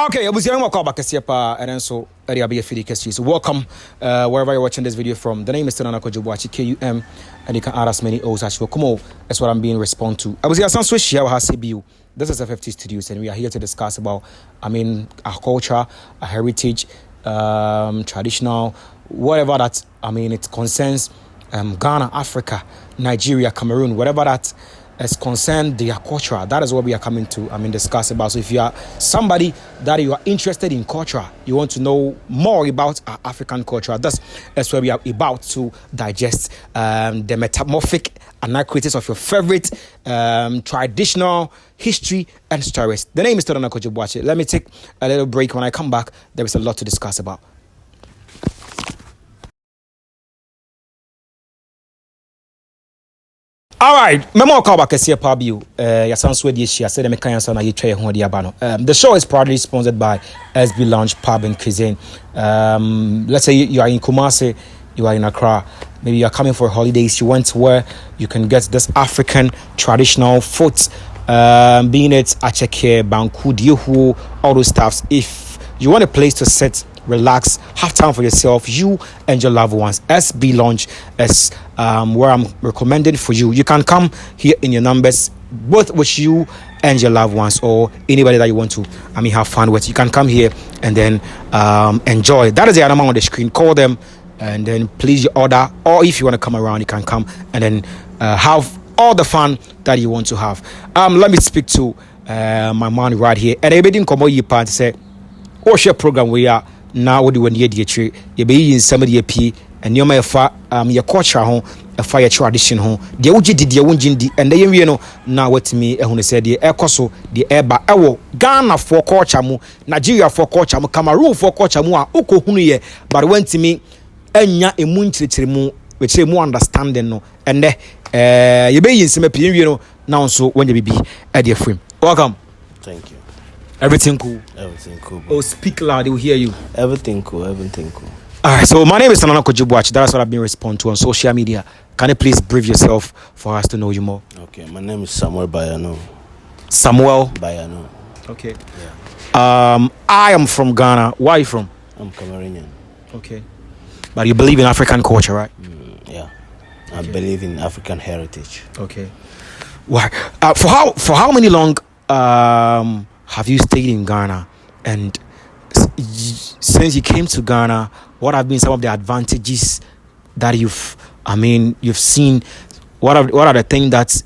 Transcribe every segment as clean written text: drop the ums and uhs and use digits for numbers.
Okay, I was hearing what call back and then so area be a so welcome wherever you're watching this video from. The name is Tanana Kojobuachi KUM, and you can add as many O's as you come on. That's what I'm being respond to. I was here some switch here has CBU. This is FFT Studios, and we are here to discuss about our culture, our heritage, traditional, whatever that it concerns Ghana, Africa, Nigeria, Cameroon, whatever that is concerned their culture. That is what we are coming to discuss about. So if you are somebody that you are interested in culture, you want to know more about our African culture, that's where we are about to digest the metamorphic antiquities of your favorite traditional history and stories. The name is Tanana Kojobuachi. Let me take a little break. When I come back, there is a lot to discuss about. All right, memo call back here, Pabio. The show is proudly sponsored by SB Lounge Pub and Cuisine. Let's say you are in Kumasi, you are in Accra, maybe you are coming for holidays, you went to where you can get this African traditional foods, being it acheke, banku, dihu, all those stuffs. If you want a place to sit, relax, have time for yourself, you and your loved ones, SB Lounge is where I'm recommending for you. You can come here in your numbers, both with you and your loved ones, or anybody that you want to have fun with. You can come here and then enjoy. That is the number on the screen. Call them and then please your order, or if you want to come around, you can come and then have all the fun that you want to have. Let me speak to my man right here, and I didn't come over here to say, what's your program? We are now what do you need to you be in somebody a and you may fa your culture home a fire tradition home the uji did your wunjindi and then you know now what me who said the ekoso the eba ewo Ghana for culture mu Nigeria for culture mu Cameroon for culture mu a uko hunu ye but when to me enya emu nchirichiri mu which mu understanding no and you be in some you know now so when you be at your frame. Welcome. Thank you. Everything cool? Everything cool, bro. Oh, speak loud, they will hear you. Everything cool, everything cool. Alright, so my name is Tanana Kojobuachi. That's what I've been responding to on social media. Can you please brief yourself for us to know you more? Okay, my name is Samuel Bayano. Samuel Bayano. Okay. Yeah. I am from Ghana. Where are you from? I'm Cameroonian. Okay. But you believe in African culture, right? Yeah. I believe in African heritage. Okay. Why? For how many long have you stayed in Ghana, and since you came to Ghana, what have been some of the advantages that you've seen? What are the things that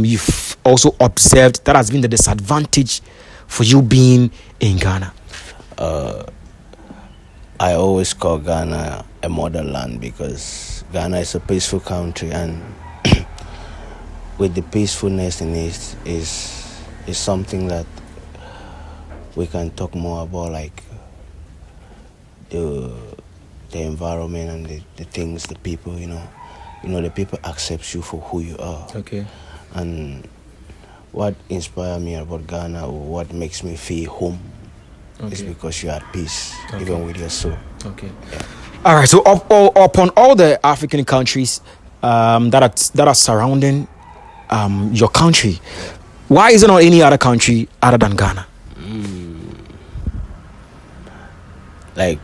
you've also observed that has been the disadvantage for you being in Ghana? I always call Ghana a motherland because Ghana is a peaceful country, and with the peacefulness in it is something that we can talk more about, like the environment and the things, the people, you know the people accept you for who you are. Okay. And what inspired me about Ghana, or what makes me feel home, is because you're at peace, even with your soul. Okay. Yeah. All right. So upon all the African countries that are surrounding your country, why is it not any other country other than Ghana? Like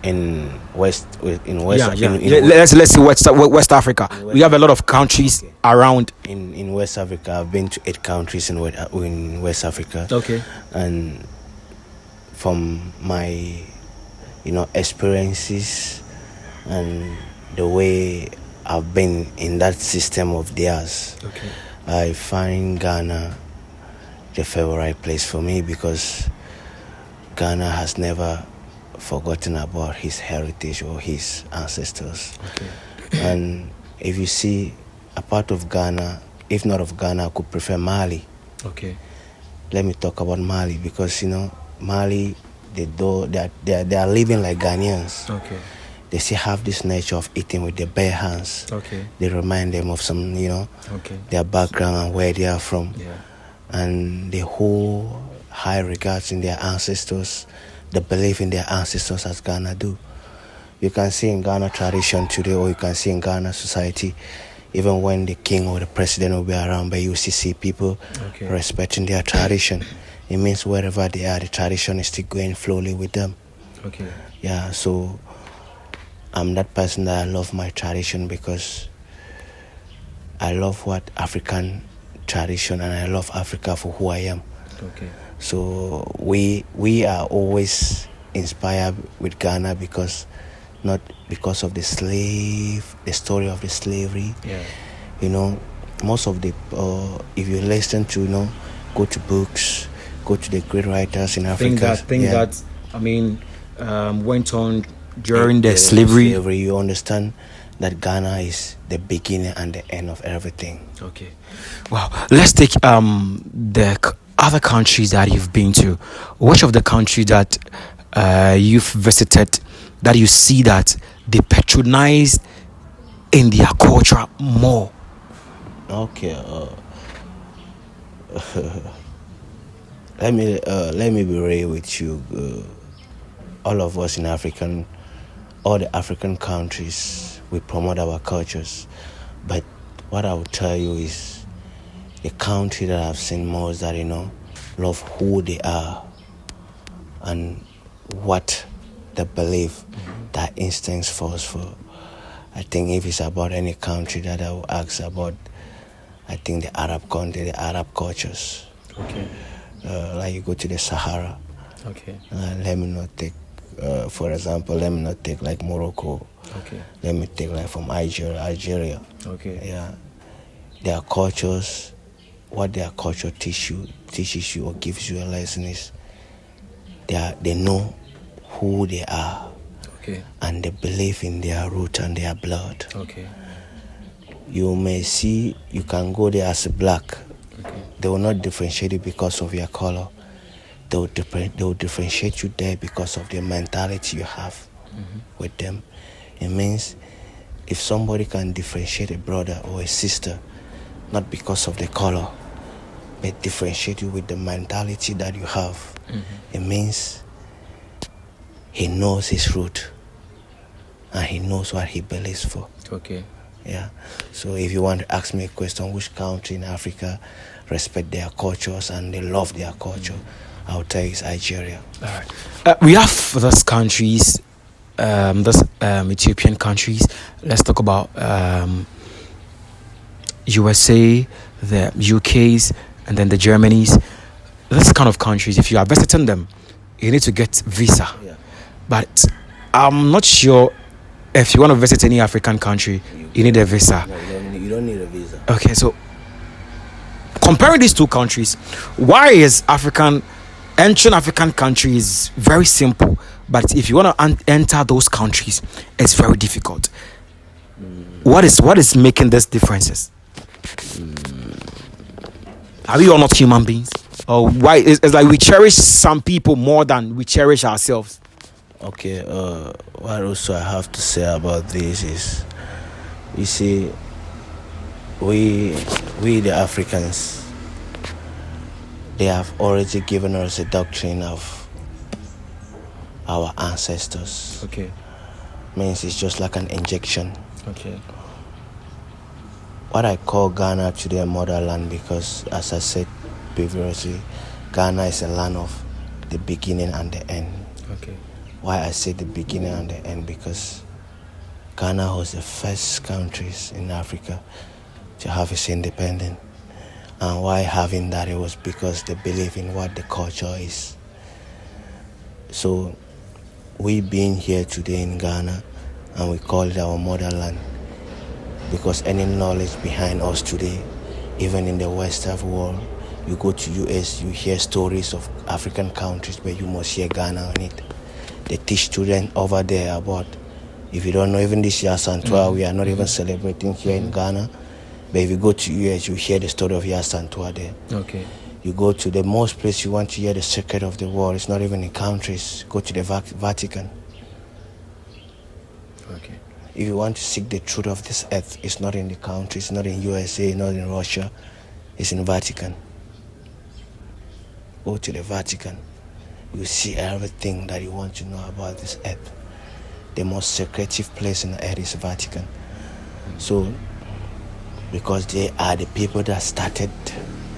in West. Let's see West Africa. We have a lot of countries around. In West Africa, I've been to 8 countries in West Africa. Okay. And from my experiences and the way I've been in that system of theirs, I find Ghana the favorite place for me because Ghana has never forgotten about his heritage or his ancestors. And if you see a part of Ghana, if not of Ghana, I could prefer Mali. Let me talk about Mali because Mali, they are living like Ghanaians. They still have this nature of eating with their bare hands. They remind them of some their background and where they are from. And the whole high regards in their ancestors, the belief in their ancestors as Ghana do. You can see in Ghana tradition today, or you can see in Ghana society, even when the king or the president will be around, but you see people respecting their tradition. It means wherever they are, the tradition is still going slowly with them. Okay. Yeah, so I'm that person that I love my tradition because I love what African tradition, and I love Africa for who I am. Okay. So we are always inspired with Ghana because not because of the story of the slavery. Yeah. You know, most of the if you listen to, you know, go to books, go to the great writers in Africa. That went on during the slavery. You understand that Ghana is the beginning and the end of everything. Okay. Wow. Let's take the other countries that you've been to. Which of the countries that you've visited that you see that they patronize in their culture more? Okay. Let me be real with you. All of us in all the African countries, we promote our cultures. But what I will tell you is the country that I've seen most that, you know, love who they are and what they believe, that instincts falls for. I think if it's about any country that I will ask about, I think the Arab country, the Arab cultures. Okay. Like you go to the Sahara. Okay. Let me not take, for example, let me not take like Morocco. Okay. Let me take like from Algeria. Okay. Yeah. Their cultures, what their culture teaches you or gives you a lesson is they know who they are. Okay. And they believe in their root and their blood. Okay. You may see, you can go there as a black. Okay. They will not differentiate you because of your color. They will differentiate you there because of the mentality you have with them. It means if somebody can differentiate a brother or a sister, not because of the color, but differentiate you with the mentality that you have, it means he knows his root and he knows what he believes for. Okay. Yeah. So if you want to ask me a question, which country in Africa respect their cultures and they love their culture, I'll tell you it's Algeria. All right. We have those countries, Ethiopian countries. Let's talk about USA, the UKs, and then the Germanys. Those kind of countries, if you are visiting them, you need to get visa. Yeah. But I'm not sure if you want to visit any African country, you need a visa. No, you don't need a visa. Okay, so comparing these two countries, why is entering African countries very simple, but if you want to enter those countries, it's very difficult? What is making these differences? Are we all not human beings? Or why it's like we cherish some people more than we cherish ourselves? Okay, what also I have to say about this is, you see, we the Africans, they have already given us a doctrine of our ancestors. Okay. Means it's just like an injection. Okay. What I call Ghana today a motherland because, as I said previously, Ghana is a land of the beginning and the end. Okay. Why I say the beginning and the end? Because Ghana was the first countries in Africa to have its independence. And why having that? It was because they believe in what the culture is. So we being here today in Ghana, and we call it our motherland, because any knowledge behind us today, even in the Western world, you go to US, you hear stories of African countries, but you must hear Ghana on it. They teach students over there about, if you don't know, even this year Santua, we are not even celebrating here in Ghana. But if you go to US, you hear the story of Yas Santua there. Okay. You go to the most place you want to hear the secret of the world. It's not even in countries. Go to the Vatican. Okay. If you want to seek the truth of this earth, it's not in the countries, not in USA, not in Russia. It's in Vatican. Go to the Vatican. You see everything that you want to know about this earth. The most secretive place on earth is Vatican. So, because they are the people that started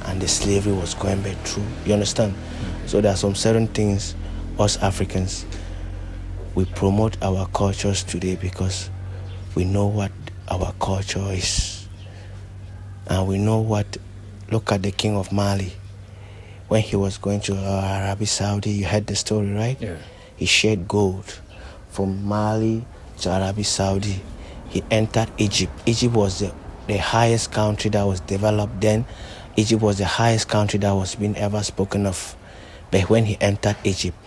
and the slavery was going back through. You understand? So there are some certain things us Africans, we promote our cultures today because we know what our culture is. And we know what, look at the king of Mali. When he was going to Arabia Saudi, you heard the story, right? Yeah. He shared gold from Mali to Arabia Saudi. He entered Egypt. Egypt was the highest country that was developed then. Egypt was the highest country that was being ever spoken of. But when he entered Egypt,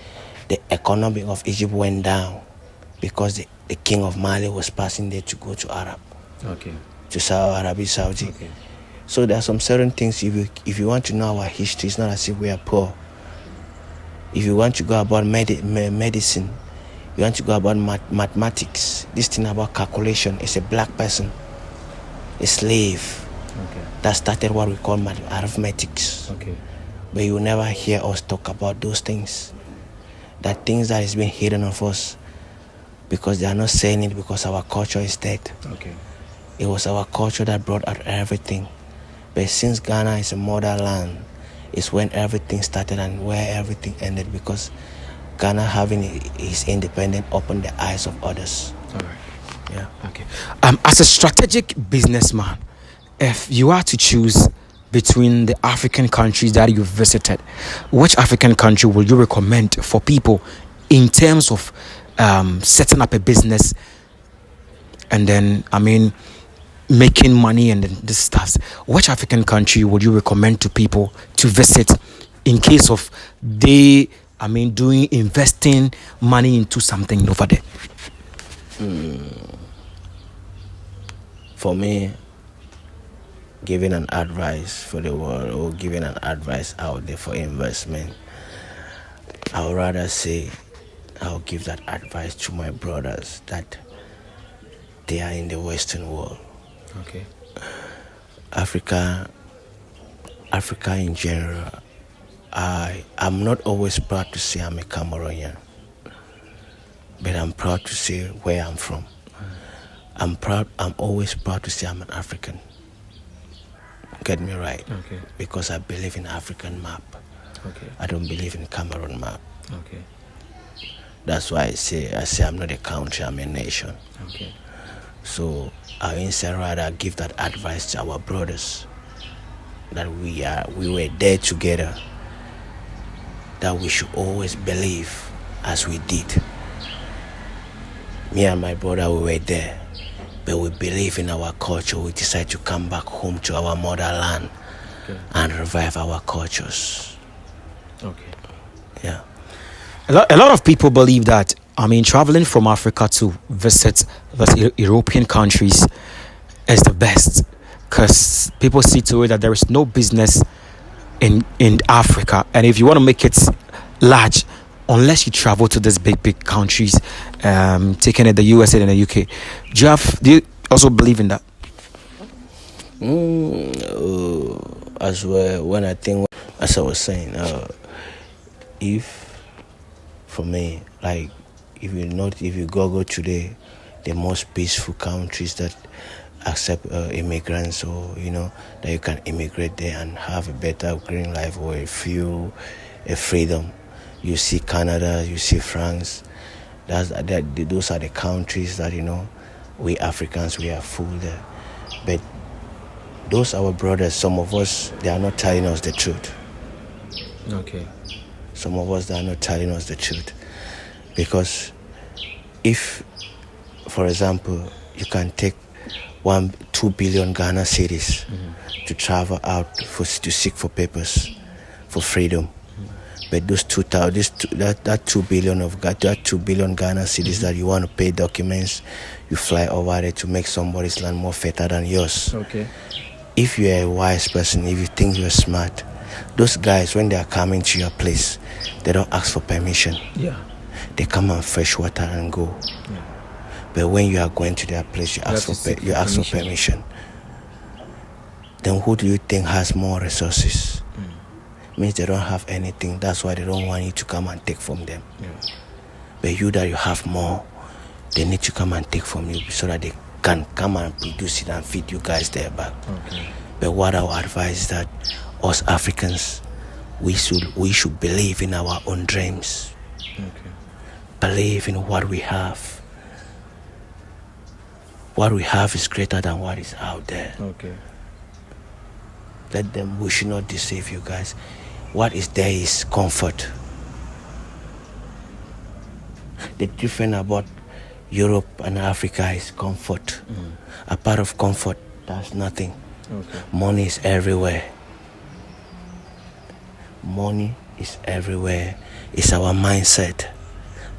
the economy of Egypt went down because the king of Mali was passing there to go to Arab. Okay. To Arabia Saudi. Okay. So there are some certain things, if you want to know our history, it's not as if we are poor. If you want to go about medicine, you want to go about mathematics, this thing about calculation, is a black person, a slave, that started what we call arithmetics. Okay. But you will never hear us talk about those things. That things that is being hidden of us because they are not saying it because our culture is dead. Okay. It was our culture that brought out everything. But since Ghana is a motherland, it's when everything started and where everything ended, because Ghana having its independence opened the eyes of others. All right. Yeah. Okay. As a strategic businessman, if you are to choose between the African countries that you've visited, which African country would you recommend for people in terms of setting up a business and then, making money and then this stuff? Which African country would you recommend to people to visit in case of they, investing money into something over there? For me, giving an advice for the world or giving an advice out there for investment, I would rather say I'll give that advice to my brothers that they are in the Western world. Okay. Africa in general, I'm not always proud to say I'm a Cameroonian, but I'm proud to say where I'm from. I'm always proud to say I'm an African. Get me right. Okay. Because I believe in African map. Okay. I don't believe in Cameroon map. Okay. That's why I say I'm not a country, I'm a nation. Okay. So I instead rather give that advice to our brothers that we were there together, that we should always believe as we did. Me and my brother, we were there, but we believe in our culture. We decided to come back home to our motherland and revive our cultures. Okay. Yeah. A lot of people believe that, traveling from Africa to visit the European countries is the best, because people see to it that there is no business in Africa, and if you want to make it large, unless you travel to these big countries, taking it the USA and the UK. Do you also believe in that? As well, when I think, as I was saying, for me, like, if you go today, the most peaceful countries that accept immigrants, or that you can immigrate there and have a better green life or a freedom. You see Canada, you see France. Those are the countries that we Africans, we are full there. But those our brothers, some of us, they are not telling us the truth. Okay. Some of us, they are not telling us the truth. Because if, for example, you can take 2 billion Ghana cedis to travel out to seek for papers, for freedom. But those 2 billion Ghana cedis that you want to pay documents, you fly over there to make somebody's land more fertile than yours. Okay. If you are a wise person, if you think you're smart, those guys, when they are coming to your place, they don't ask for permission. Yeah. They come and fetch water and go. Yeah. But when you are going to their place, you ask for permission. Then who do you think has more resources? Means they don't have anything. That's why they don't want you to come and take from them. Yeah. But you that you have more, they need to come and take from you so that they can come and produce it and feed you guys there back. Okay. But what I would advise is that us Africans, we should believe in our own dreams. Okay. Believe in what we have. What we have is greater than what is out there. Okay. We should not deceive you guys. What is there is comfort. The difference about Europe and Africa is comfort. A part of comfort, that's nothing. Okay. Money is everywhere. Money is everywhere. It's our mindset.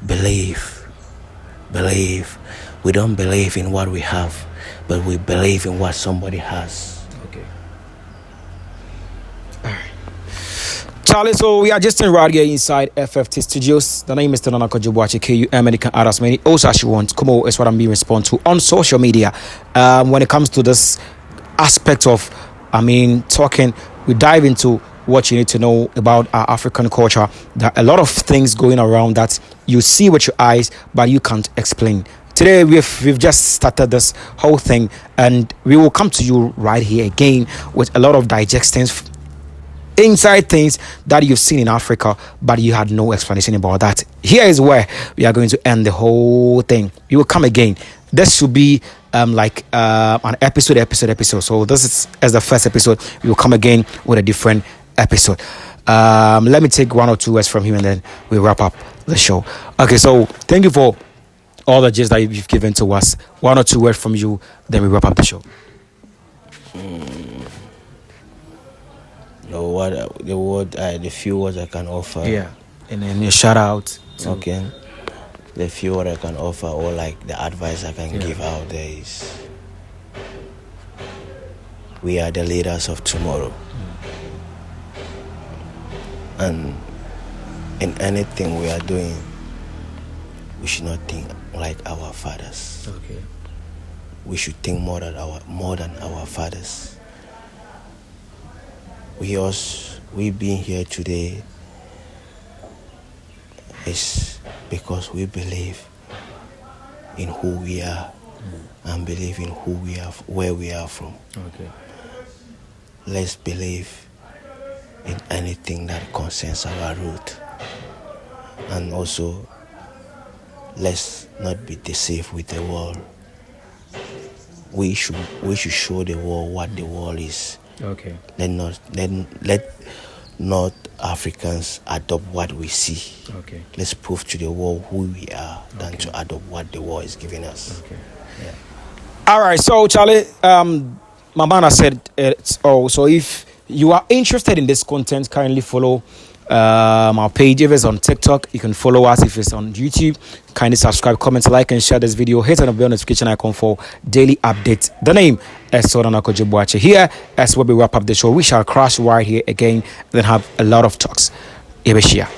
Believe. We don't believe in what we have, but we believe in what somebody has. Okay. Charlie, so we are just in right here inside FFT Studios. The name is Nanako Jubuachi, KWABENA, can add as many also as you want. Come on, is what I'm being responded to on social media. When it comes to this aspect of, talking, we dive into what you need to know about our African culture. There are a lot of things going around that you see with your eyes, but you can't explain. Today, we've just started this whole thing, and we will come to you right here again with a lot of digestings, inside things that you've seen in Africa, but you had no explanation about that. Here is where we are going to end the whole thing. We will come again. This should be like an episode. So this is as the first episode. We will come again with a different episode. Let me take one or two words from him, and then we wrap up the show. Okay, so thank you for all the gist that you've given to us. One or two words from you, then we wrap up the show. The few words I can offer. Yeah, and then your shout out. Okay. The few words I can offer, or like the advice I can give out there is, we are the leaders of tomorrow. And in anything we are doing, we should not think like our fathers. Okay. We should think more than our fathers. We being here today is because we believe in who we are and believe in where we are from. Okay. Let's believe in anything that concerns our root, and also let's not be deceived with the world. We should show the world what the world is. Okay. Let not Africans adopt what we see. Okay. Let's prove to the world who we are than to adopt what the world is giving us. Okay. Yeah. All right. So Charlie, Mamana said it's all. So if you are interested in this content, kindly follow our page. If it's on TikTok, you can follow us. If it's on YouTube, kindly subscribe, comment, like, and share this video. Hit on the bell notification icon for daily updates. The name is Nanako Jubuachi. Here, as we wrap up the show, we shall crash right here again, then have a lot of talks. Ebeshia.